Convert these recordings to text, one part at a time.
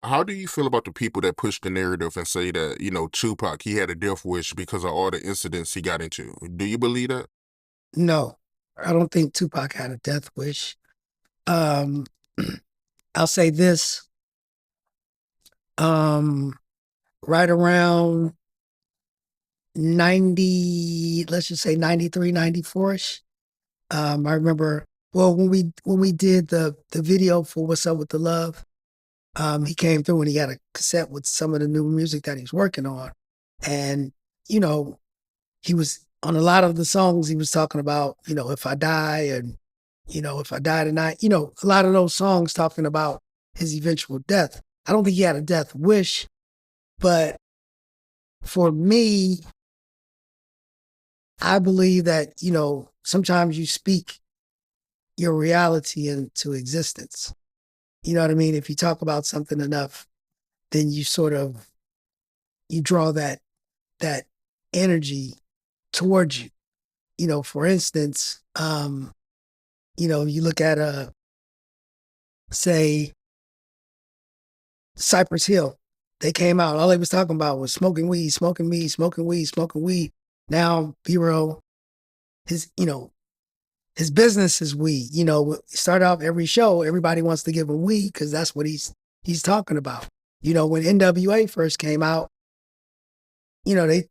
How do you feel about the people that push the narrative and say that, Tupac, he had a death wish because of all the incidents he got into? Do you believe that? No, I don't think Tupac had a death wish. Um, I'll say this. Um, right around 90, let's just say 93, 94ish. I remember, well, when we did the video for What's Up with the Love, he came through and he had a cassette with some of the new music that he's working on. And, you know, he was on a lot of the songs he was talking about, if I die and, if I die tonight, a lot of those songs talking about his eventual death. I don't think he had a death wish, but for me, I believe that, sometimes you speak your reality into existence. You know what I mean? If you talk about something enough, then you draw that energy towards you. For instance, you look at say Cypress Hill. They came out, all they was talking about was smoking weed, smoking weed, smoking weed, smoking weed. Now, B-Roll, his business is weed. Start off every show, everybody wants to give him weed because that's what he's talking about. When NWA first came out, they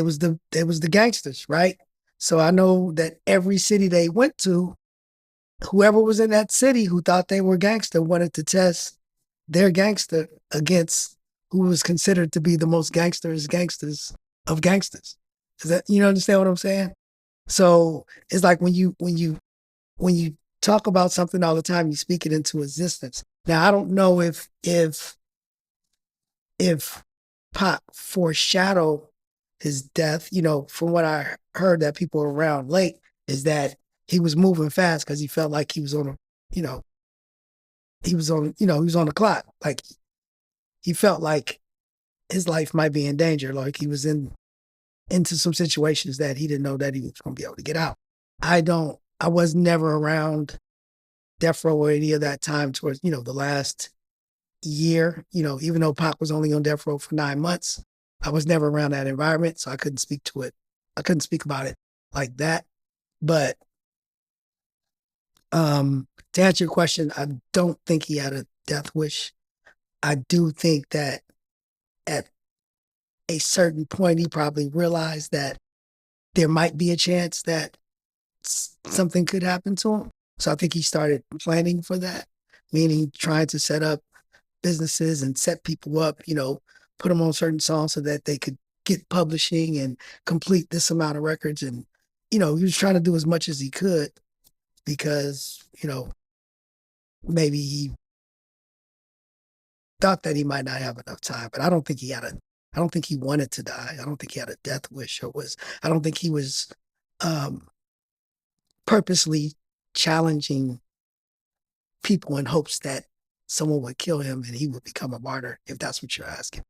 was the gangsters, right? So I know that every city they went to, whoever was in that city who thought they were gangster wanted to test their gangster against who was considered to be the most gangsters of gangsters. Is that, understand what I'm saying? So it's like when you talk about something all the time, you speak it into existence. Now I don't know if Pac foreshadowed his death. From what I heard that people around late is that he was moving fast because he felt like he was on a, you know, he was on the clock. Like he felt like his life might be in danger. Like he was into some situations that he didn't know that he was going to be able to get out. I was never around death row or any of that time towards, the last year, even though Pac was only on death row for 9 months, I was never around that environment. So I couldn't speak to it. I couldn't speak about it like that. But to answer your question, I don't think he had a death wish. I do think that at a certain point, he probably realized that there might be a chance that something could happen to him. So I think he started planning for that, meaning trying to set up businesses and set people up, put them on certain songs so that they could get publishing and complete this amount of records. And, he was trying to do as much as he could because, maybe he thought that he might not have enough time, but I don't think he wanted to die. I don't think he had a death wish I don't think he was um, purposely challenging people in hopes that someone would kill him and he would become a martyr, if that's what you're asking.